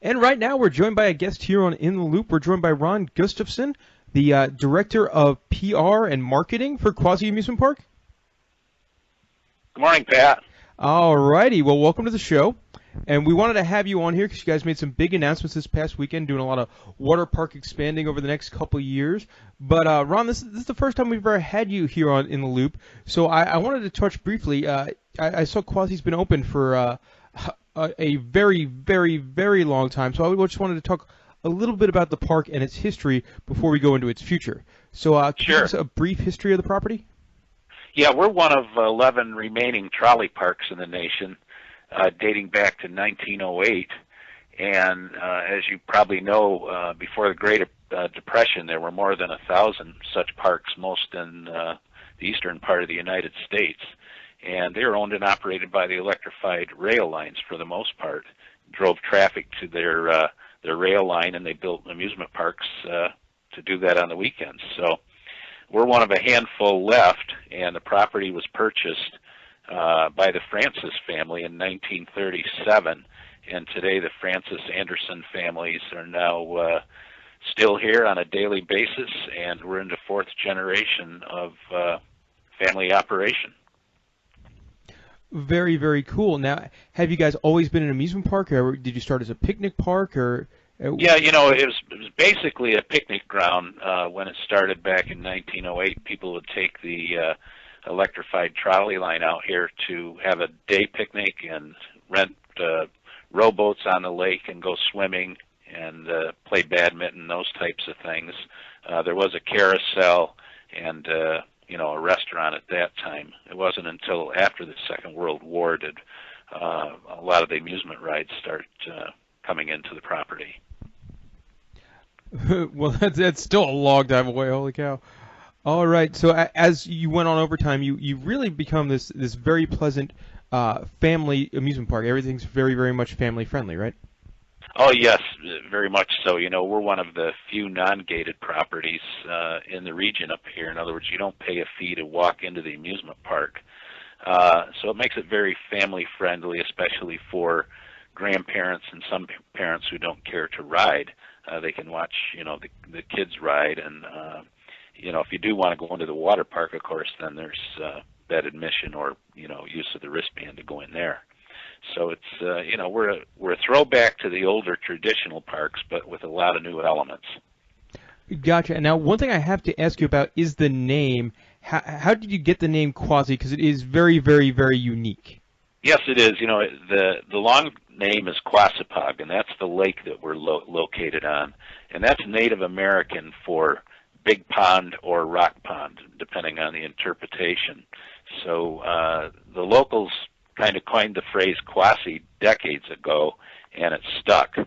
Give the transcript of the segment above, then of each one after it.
And right now we're joined by a guest here on In the Loop. We're joined by Ron Gustafson, the Director of PR and Marketing for Quassy Amusement Park. Good morning, Pat. All righty. Well, welcome to the show. And we wanted to have you on here because you guys made some big announcements this past weekend, doing a lot of water park expanding over the next couple of years. But Ron, this is the first time we've ever had you here on In the Loop. So I wanted to touch briefly. I saw Quassy's been open for a very, very, very long time. So I just wanted to talk a little bit about the park and its history before we go into its future. So can you give us a brief history of the property? Yeah, we're one of 11 remaining trolley parks in the nation, dating back to 1908. And as you probably know, before the Great Depression, there were more than 1,000 such parks, most in the eastern part of the United States. And they were owned and operated by the electrified rail lines for the most part. Drove traffic to their rail line, and they built amusement parks to do that on the weekends. So we're one of a handful left, and the property was purchased by the Francis family in 1937. And today the Francis Anderson families are now still here on a daily basis, and we're in the fourth generation of family operation. Very, very cool. Now, have you guys always been an amusement park, or did you start as a picnic park, or? Yeah, you know, it was basically a picnic ground when it started back in 1908. People would take the electrified trolley line out here to have a day picnic and rent rowboats on the lake and go swimming and play badminton, those types of things. There was a carousel and you know, a restaurant at that time. It wasn't until after the Second World War did a lot of the amusement rides start coming into the property. Well, that's still a long time away. Holy cow! All right. So as you went on over time, you really become this very pleasant family amusement park. Everything's very, very much family friendly, right? Oh yes, very much so. You know, we're one of the few non-gated properties in the region up here. In other words, you don't pay a fee to walk into the amusement park. So it makes it very family friendly, especially for grandparents and some parents who don't care to ride. They can watch, you know, the kids ride, and you know, if you do want to go into the water park, of course, then there's that admission or, you know, use of the wristband to go in there. So it's you know, we're a throwback to the older traditional parks, but with a lot of new elements. Gotcha. And now, one thing I have to ask you about is the name. How did you get the name Quassy? Because it is very, very, very unique. Yes, it is. You know, the long name is Quassipog, and that's the lake that we're located on, and that's Native American for big pond or rock pond, depending on the interpretation. So the locals kind of coined the phrase Quassy decades ago, and it stuck.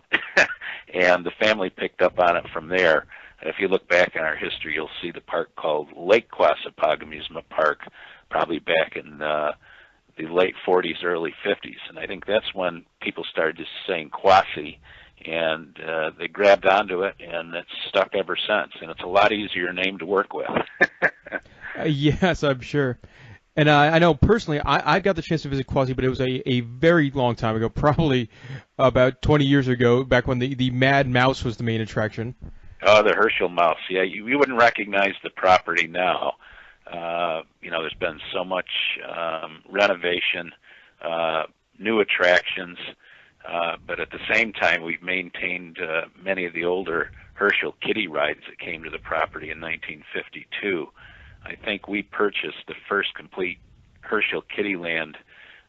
And the family picked up on it from there. And if you look back in our history, you'll see the park called Lake Quassipog Amusement Park, probably back in the late 40s, early 50s. And I think that's when people started just saying Quassy, and they grabbed onto it, and it's stuck ever since. And it's a lot easier name to work with. Yes, I'm sure. And I know personally, I got the chance to visit Quassy, but it was a very long time ago, probably about 20 years ago, back when the Mad Mouse was the main attraction. Oh, the Herschel mouse. Yeah, you wouldn't recognize the property now. You know, there's been so much renovation, new attractions, but at the same time, we've maintained many of the older Herschel kiddie rides that came to the property in 1952. I think we purchased the first complete Herschel Kiddieland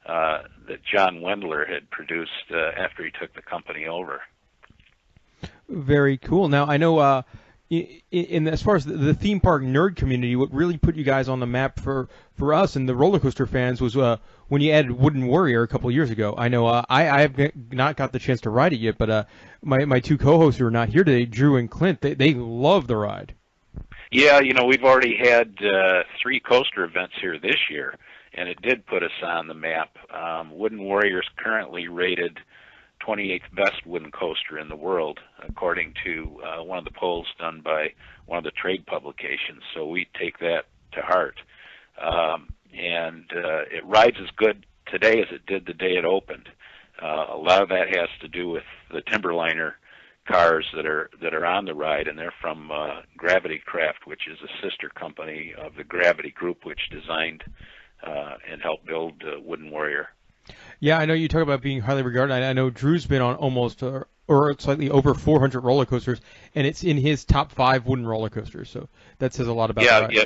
that John Wendler had produced after he took the company over. Very cool. Now, I know in as far as the theme park nerd community, what really put you guys on the map for us and the roller coaster fans was when you added Wooden Warrior a couple of years ago. I know I have not got the chance to ride it yet, but my two co-hosts who are not here today, Drew and Clint, they love the ride. Yeah, you know, we've already had 3 coaster events here this year, and it did put us on the map. Wooden Warrior is currently rated 28th best wooden coaster in the world, according to one of the polls done by one of the trade publications. So we take that to heart. And it rides as good today as it did the day it opened. A lot of that has to do with the Timberliner cars that are on the ride, and they're from Gravity Craft, which is a sister company of the Gravity Group, which designed and helped build Wooden Warrior. Yeah, I know you talk about being highly regarded. I know Drew's been on almost or slightly over 400 roller coasters, and it's in his top 5 wooden roller coasters. So that says a lot about the ride. Yeah.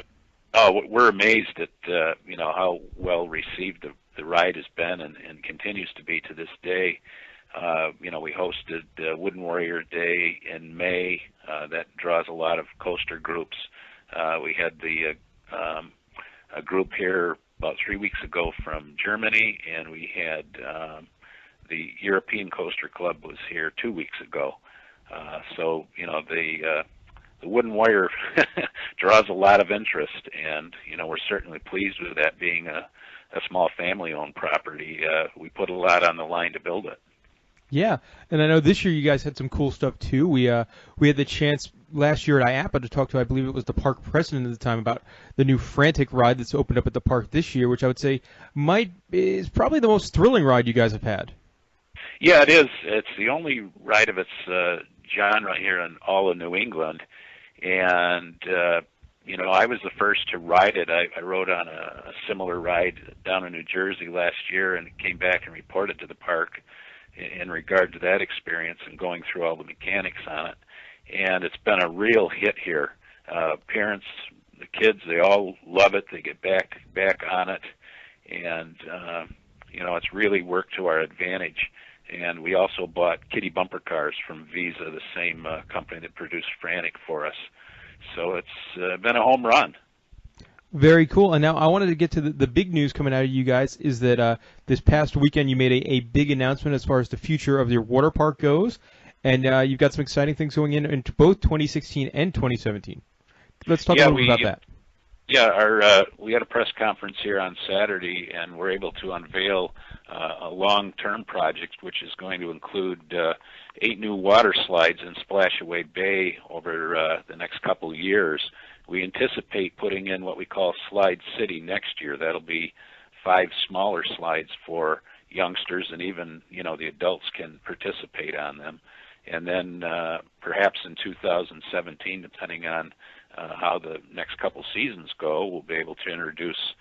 Oh, we're amazed at how well received the ride has been and continues to be to this day. We hosted Wooden Warrior Day in May. That draws a lot of coaster groups. We had a group here about 3 weeks ago from Germany, and we had the European Coaster Club was here 2 weeks ago. So the Wooden Warrior draws a lot of interest, and we're certainly pleased with that being a small family-owned property. We put a lot on the line to build it. Yeah, and I know this year you guys had some cool stuff too. We had the chance last year at IAPA to talk to, I believe it was the park president at the time, about the new Frantic ride that's opened up at the park this year, which I would say is probably the most thrilling ride you guys have had. Yeah, it is. It's the only ride of its genre here in all of New England, and I was the first to ride it. I rode on a similar ride down in New Jersey last year, and came back and reported to the park in regard to that experience and going through all the mechanics on it. And it's been a real hit here. Parents, the kids, they all love it. They get back on it, and it's really worked to our advantage. And we also bought kitty bumper cars from Visa, the same company that produced Frantic for us. So it's been a home run. Very cool. And now I wanted to get to the big news coming out of you guys is that this past weekend you made a big announcement as far as the future of your water park goes, and you've got some exciting things going in both 2016 and 2017. Let's talk a little bit about that. Yeah, we had a press conference here on Saturday, and we're able to unveil a long-term project which is going to include 8 new water slides in Splashaway Bay over the next couple of years. We anticipate putting in what we call Slide City next year. That'll be 5 smaller slides for youngsters, and even the adults can participate on them. And then perhaps in 2017, depending on how the next couple seasons go, we'll be able to introduce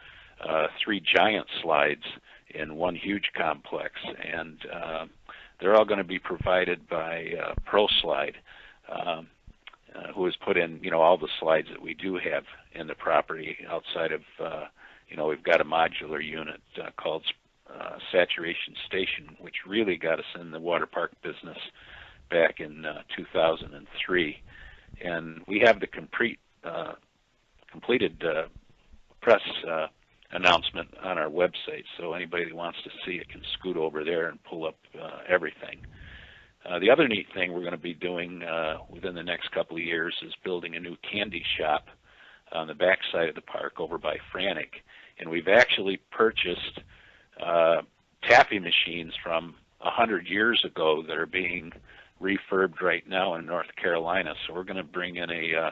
3 giant slides in one huge complex, and they're all going to be provided by ProSlide, who has put in all the slides that we do have in the property. Outside of we've got a modular unit called Saturation Station, which really got us in the water park business back in 2003, and we have the completed press announcement on our website, so anybody that wants to see it can scoot over there and pull up everything. The other neat thing we're going to be doing within the next couple of years is building a new candy shop on the back side of the park over by Frantic, and we've actually purchased taffy machines from 100 years ago that are being refurbed right now in North Carolina. So we're going to bring in a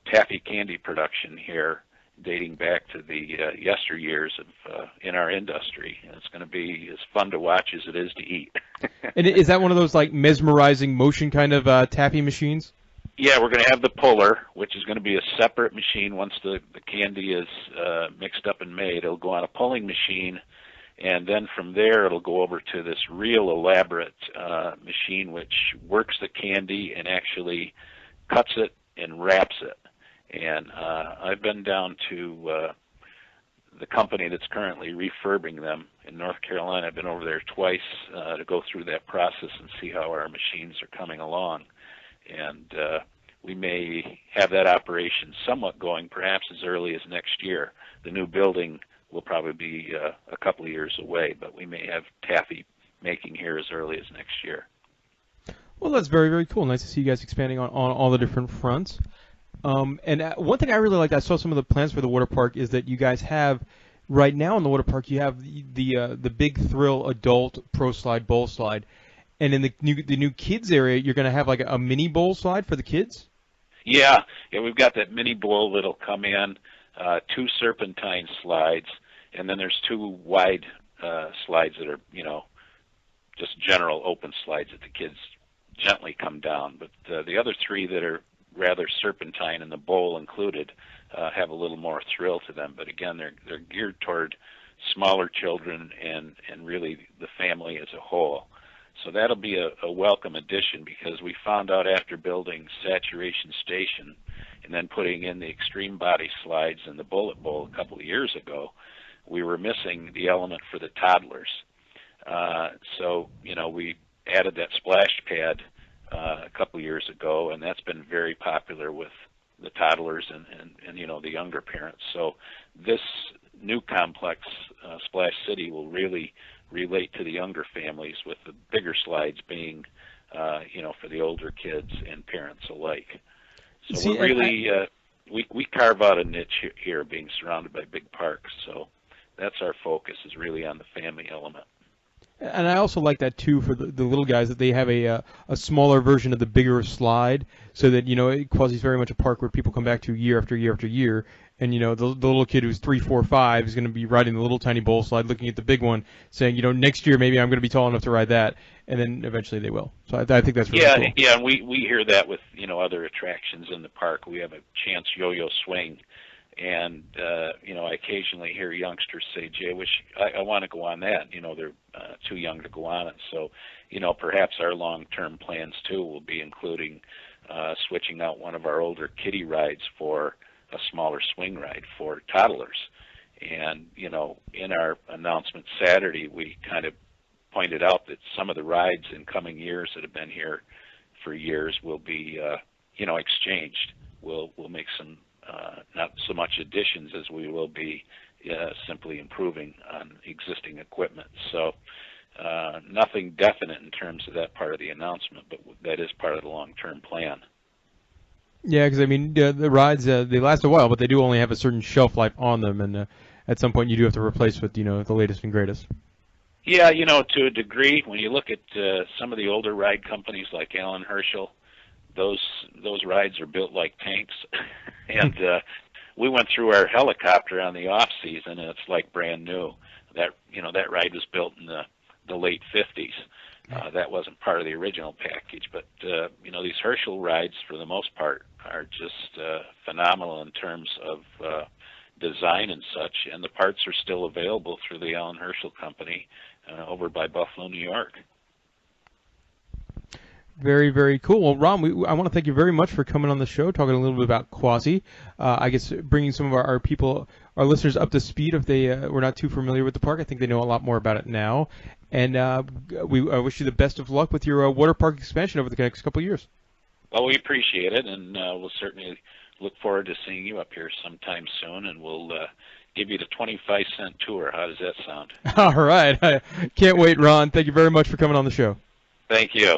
taffy candy production here dating back to the yesteryears of in our industry. And it's going to be as fun to watch as it is to eat. And is that one of those like mesmerizing motion kind of taffy machines? Yeah, we're going to have the puller, which is going to be a separate machine. Once the candy is mixed up and made, it'll go on a pulling machine, and then from there it'll go over to this real elaborate machine which works the candy and actually cuts it and wraps it. And I've been down to the company that's currently refurbing them in North Carolina. I've been over there twice to go through that process and see how our machines are coming along. And we may have that operation somewhat going perhaps as early as next year. The new building will probably be a couple of years away, but we may have taffy making here as early as next year. Well, that's very, very cool. Nice to see you guys expanding on all the different fronts. And one thing I really liked, I saw some of the plans for the water park, is that you guys have, right now in the water park, you have the Big Thrill adult pro slide, bowl slide. And in the new kids area, you're going to have like a mini bowl slide for the kids? Yeah, we've got that mini bowl that'll come in, 2 serpentine slides, and then there's 2 wide slides that are, just general open slides that the kids gently come down. But the other three that are rather serpentine, and the bowl included, have a little more thrill to them. But again, they're geared toward smaller children and really the family as a whole. So that'll be a welcome addition, because we found out after building Saturation Station and then putting in the extreme body slides and the bullet bowl a couple of years ago, we were missing the element for the toddlers. So, we added that splash pad a couple of years ago, and that's been very popular with the toddlers and the younger parents. So this new complex, Splash City, will really relate to the younger families, with the bigger slides being, for the older kids and parents alike. So we're really, we carve out a niche here, being surrounded by big parks. So that's our focus, is really on the family element. And I also like that too for the little guys, that they have a smaller version of the bigger slide, so that Quassy's very much a park where people come back to year after year after year, and the little kid who's 3, 4, 5 is going to be riding the little tiny bowl slide, looking at the big one, saying next year maybe I'm going to be tall enough to ride that, and then eventually they will. So I think that's really cool. Yeah, and we hear that with other attractions in the park. We have a Chance Yo-Yo Swing. And, I occasionally hear youngsters say, "Jay, I want to go on that." They're too young to go on it. So, perhaps our long-term plans, too, will be including switching out one of our older kiddie rides for a smaller swing ride for toddlers. And, in our announcement Saturday, we kind of pointed out that some of the rides in coming years that have been here for years will be, exchanged. We'll make some not so much additions as we will be simply improving on existing equipment. So nothing definite in terms of that part of the announcement, but that is part of the long-term plan. Yeah, because the rides, they last a while, but they do only have a certain shelf life on them, and at some point you do have to replace with the latest and greatest. Yeah, to a degree, when you look at some of the older ride companies like Alan Herschel, those rides are built like tanks. And we went through our helicopter on the off season, and it's like brand new. That ride was built in the late 50s. That wasn't part of the original package, but these Herschel rides, for the most part, are just phenomenal in terms of design and such. And the parts are still available through the Alan Herschel Company over by Buffalo, New York. Very, very cool. Well, Ron, I want to thank you very much for coming on the show, talking a little bit about Quassy. I guess bringing some of our people, our listeners, up to speed if they were not too familiar with the park. I think they know a lot more about it now. And I wish you the best of luck with your water park expansion over the next couple of years. Well, we appreciate it, and we'll certainly look forward to seeing you up here sometime soon, and we'll give you the 25-cent tour. How does that sound? All right. I can't wait, Ron. Thank you very much for coming on the show. Thank you.